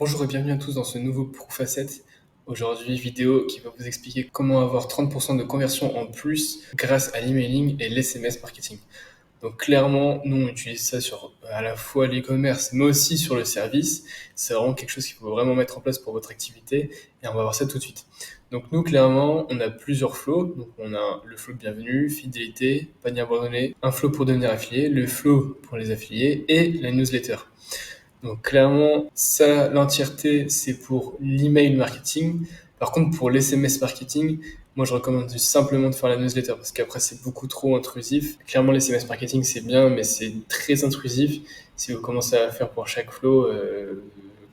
Bonjour et bienvenue à tous dans ce nouveau Proof Asset. Aujourd'hui, vidéo qui va vous expliquer comment avoir 30% de conversion en plus grâce à l'emailing et l'SMS marketing. Donc clairement, nous on utilise ça sur à la fois l'e-commerce mais aussi sur le service. C'est vraiment quelque chose qu'il faut vraiment mettre en place pour votre activité et on va voir ça tout de suite. Donc nous clairement, on a plusieurs flows. Donc on a le flow de bienvenue, fidélité, panier abandonné, un flow pour devenir affilié, le flow pour les affiliés et la newsletter. Donc clairement, ça, l'entièreté, c'est pour l'email marketing. Par contre, pour l'SMS marketing, moi, je recommande simplement de faire la newsletter parce qu'après, c'est beaucoup trop intrusif. Clairement, l'SMS marketing, c'est bien, mais c'est très intrusif. Si vous commencez à faire pour chaque flow,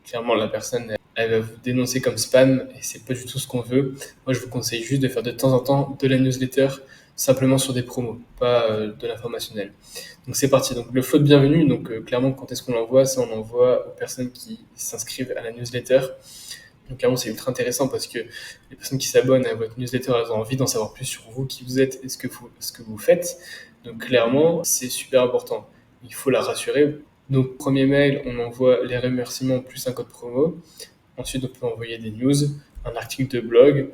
clairement, la personne, elle va vous dénoncer comme spam et c'est pas du tout ce qu'on veut. Moi, je vous conseille juste de faire de temps en temps de la newsletter simplement sur des promos, pas de l'informationnel. Donc c'est parti. Donc le flow de bienvenue, donc clairement quand est-ce qu'on l'envoie? Ça on l'envoie aux personnes qui s'inscrivent à la newsletter. Donc clairement c'est ultra intéressant parce que les personnes qui s'abonnent à votre newsletter, elles ont envie d'en savoir plus sur vous, qui vous êtes et ce que vous faites. Donc clairement c'est super important. Il faut la rassurer. Donc premier mail, on envoie les remerciements plus un code promo. Ensuite on peut envoyer des news, un article de blog,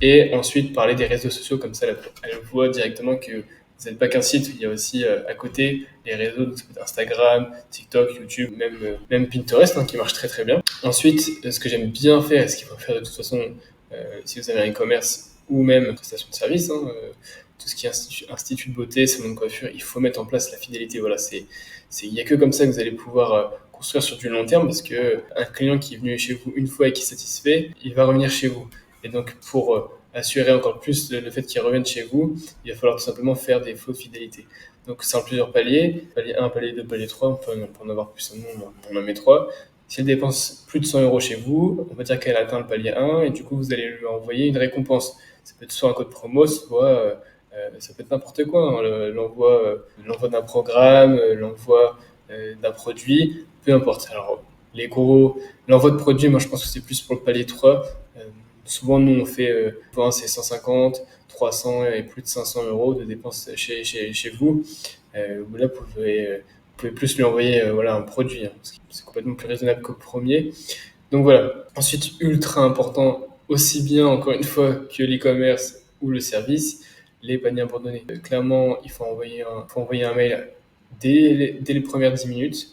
et ensuite parler des réseaux sociaux, comme ça elle voit directement que vous n'êtes pas qu'un site, il y a aussi à côté les réseaux, donc ça peut être Instagram, TikTok, YouTube, même Pinterest qui marche très très bien. Ensuite, ce que j'aime bien faire, et ce qu'il faut faire de toute façon si vous avez un e-commerce ou même une prestation de service, tout ce qui est institut de beauté, salon de coiffure, il faut mettre en place la fidélité. Voilà, il n'y a que comme ça que vous allez pouvoir construire sur du long terme parce que un client qui est venu chez vous une fois et qui est satisfait, il va revenir chez vous. Et donc, pour assurer encore plus le fait qu'ils reviennent chez vous, il va falloir tout simplement faire des flots de fidélité. Donc, c'est en plusieurs paliers. Palier 1, palier 2, palier 3. On peut en avoir plus, on en met 3. Si elle dépense plus de 100 euros chez vous, on va dire qu'elle atteint le palier 1 et du coup, vous allez lui envoyer une récompense. Ça peut être soit un code promo, soit ça peut être n'importe quoi. L'envoi d'un programme, l'envoi d'un produit, peu importe. Alors, l'envoi de produit, moi je pense que c'est plus pour le palier 3. Souvent, nous, on fait, c'est 150, 300 et plus de 500 euros de dépenses chez vous. Là, vous pouvez plus lui envoyer voilà, un produit, parce que c'est complètement plus raisonnable qu'au premier. Donc voilà. Ensuite, ultra important, aussi bien, encore une fois, que l'e-commerce ou le service, les paniers abandonnés. Clairement, faut envoyer un mail dès les premières 10 minutes,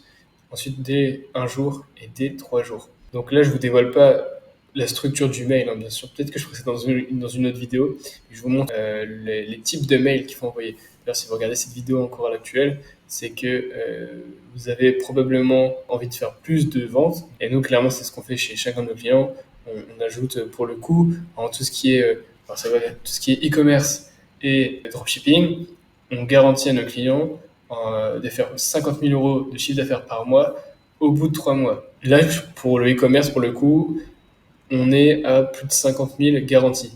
ensuite dès un jour et dès 3 jours. Donc là, je vous dévoile pas la structure du mail, bien sûr. Peut-être que je ferai ça dans une autre vidéo. Je vous montre les types de mails qu'il faut envoyer. D'ailleurs, si vous regardez cette vidéo encore à l'actuel, c'est que vous avez probablement envie de faire plus de ventes. Et nous, clairement, c'est ce qu'on fait chez chacun de nos clients. On ajoute pour le coup, en tout ce qui est, ça va être tout ce qui est e-commerce et dropshipping, on garantit à nos clients de faire 50 000 euros de chiffre d'affaires par mois au bout de 3 mois. Là, pour le e-commerce, pour le coup, on est à plus de 50 000 garantis.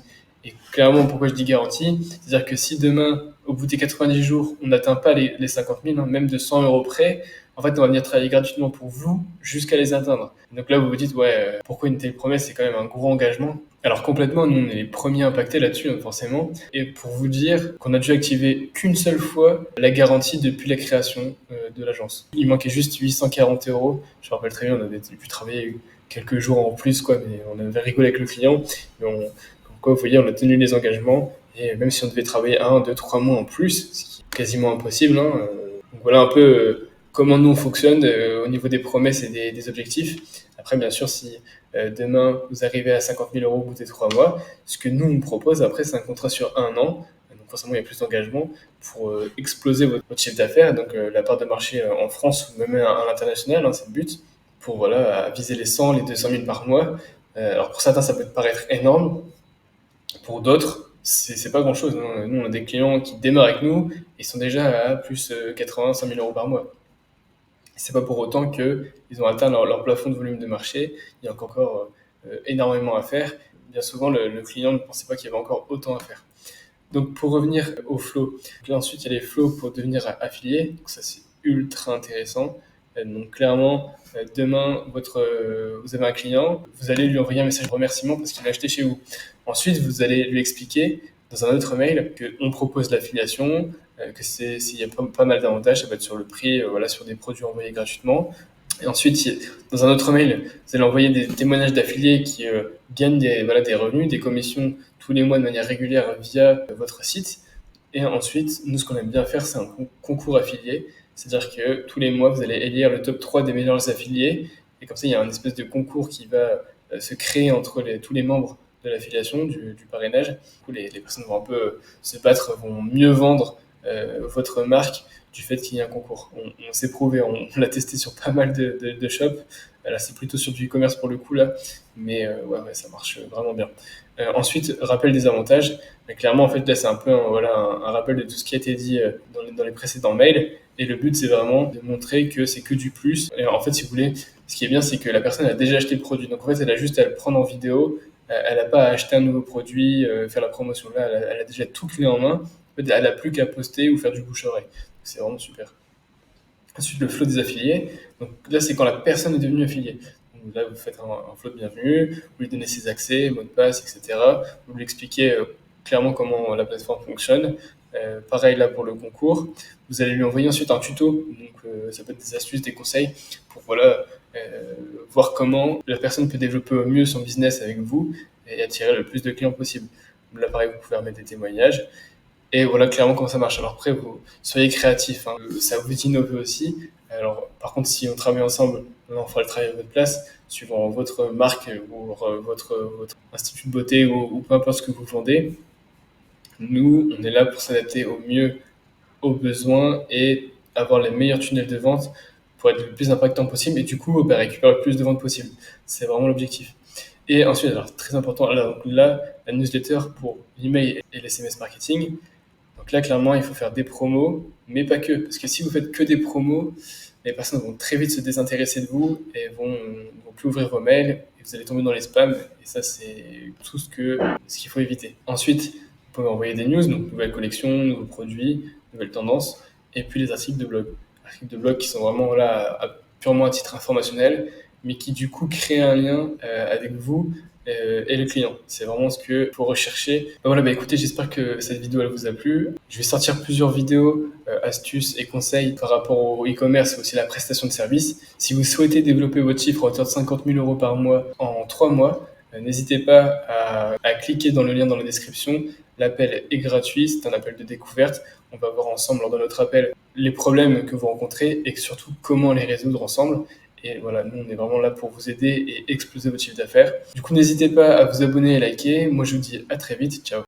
Et clairement, pourquoi je dis garantie? C'est-à-dire que si demain, au bout des 90 jours, on n'atteint pas les 50 000, même de 100 euros près, en fait, on va venir travailler gratuitement pour vous jusqu'à les atteindre. Donc là, vous vous dites, ouais, pourquoi une telle promesse? C'est quand même un gros engagement. Alors complètement, nous, on est les premiers impactés là-dessus, forcément. Et pour vous dire qu'on a dû activer qu'une seule fois la garantie depuis la création de l'agence. Il manquait juste 840 euros. Je me rappelle très bien, on avait dû travailler quelques jours en plus, quoi, mais on avait rigolé avec le client. Mais comme quoi, vous voyez, on a tenu les engagements. Et même si on devait travailler 1, 2, 3 mois en plus, ce qui est quasiment impossible, donc voilà un peu comment nous on fonctionne au niveau des promesses et des objectifs. Après, bien sûr, si demain vous arrivez à 50 000 euros au bout des 3 mois, ce que nous on propose après, c'est un contrat sur un an. Donc forcément, il y a plus d'engagement pour exploser votre chiffre d'affaires, donc la part de marché en France ou même à l'international, c'est le but, pour voilà, viser les 100, les 200 000 par mois. Alors pour certains, ça peut paraître énorme, pour d'autres, c'est pas grand-chose. Nous, on a des clients qui démarrent avec nous et sont déjà à plus 80, 100 000 euros par mois. C'est pas pour autant qu'ils ont atteint leur plafond de volume de marché. Il y a encore énormément à faire. Bien souvent, le client ne pensait pas qu'il y avait encore autant à faire. Donc, pour revenir au flow, là, ensuite, il y a les flows pour devenir affilié. Donc, ça, c'est ultra intéressant. Donc, clairement, demain, vous avez un client, vous allez lui envoyer un message de remerciement parce qu'il a acheté chez vous. Ensuite, vous allez lui expliquer dans un autre mail qu'on propose l'affiliation, s'il y a pas mal d'avantages, ça va être sur le prix, voilà, sur des produits envoyés gratuitement. Et ensuite, dans un autre mail, vous allez envoyer des témoignages d'affiliés qui gagnent des revenus, des commissions tous les mois de manière régulière via votre site. Et ensuite, nous, ce qu'on aime bien faire, c'est un concours affilié. C'est-à-dire que tous les mois, vous allez élire le top 3 des meilleurs affiliés. Et comme ça, il y a un espèce de concours qui va se créer entre tous les membres de l'affiliation, du parrainage. Du coup, les personnes vont un peu se battre, vont mieux vendre votre marque du fait qu'il y ait un concours. On s'est prouvé, on l'a testé sur pas mal de shops. Là, c'est plutôt sur du e-commerce pour le coup, là. Mais ouais, ça marche vraiment bien. Ensuite, rappel des avantages. Mais clairement, en fait, là, c'est un peu un rappel de tout ce qui a été dit dans les précédents mails. Et le but, c'est vraiment de montrer que c'est que du plus. Et en fait, si vous voulez, ce qui est bien, c'est que la personne a déjà acheté le produit. Donc, en fait, elle a juste à le prendre en vidéo. Elle n'a pas à acheter un nouveau produit, faire la promotion. Là, elle a déjà tout clé en main. En fait, elle n'a plus qu'à poster ou faire du bouche-oreille. C'est vraiment super. Ensuite, le flow des affiliés. Donc là, c'est quand la personne est devenue affiliée. Donc là, vous faites un flow de bienvenue, vous lui donnez ses accès, mots de passe, etc. Vous lui expliquez clairement comment la plateforme fonctionne. Pareil là pour le concours. Vous allez lui envoyer ensuite un tuto. Donc ça peut être des astuces, des conseils pour voir comment la personne peut développer au mieux son business avec vous et attirer le plus de clients possible. Là, pareil, vous pouvez remettre des témoignages. Et voilà clairement comment ça marche. Alors après, vous soyez créatif, hein. Ça vous innove aussi. Alors par contre, si on travaille ensemble, on fera le travail à votre place, suivant votre marque ou votre institut de beauté ou peu importe ce que vous vendez. Nous, on est là pour s'adapter au mieux aux besoins et avoir les meilleurs tunnels de vente pour être le plus impactant possible et du coup récupérer le plus de ventes possible. C'est vraiment l'objectif. Et ensuite, alors très important, alors, là, la newsletter pour l'email et l'SMS marketing. Donc là, clairement, il faut faire des promos, mais pas que. Parce que si vous faites que des promos, les personnes vont très vite se désintéresser de vous et vont plus ouvrir vos mails et vous allez tomber dans les spams. Et ça, c'est tout ce qu'il faut éviter. Ensuite, vous pouvez envoyer des news, donc nouvelles collections, nouveaux produits, nouvelles tendances, et puis les articles de blog. Articles de blog qui sont vraiment là purement à titre informationnel, mais qui du coup créent un lien avec vous et le client. C'est vraiment ce que faut rechercher. Voilà, écoutez, j'espère que cette vidéo elle vous a plu. Je vais sortir plusieurs vidéos, astuces et conseils par rapport au e-commerce et aussi à la prestation de service. Si vous souhaitez développer votre chiffre à hauteur de 50 000 euros par mois en 3 mois, n'hésitez pas à cliquer dans le lien dans la description. L'appel est gratuit, c'est un appel de découverte. On va voir ensemble lors de notre appel les problèmes que vous rencontrez et surtout comment les résoudre ensemble. Et voilà, nous, on est vraiment là pour vous aider et exploser votre chiffre d'affaires. Du coup, n'hésitez pas à vous abonner et liker. Moi, je vous dis à très vite. Ciao.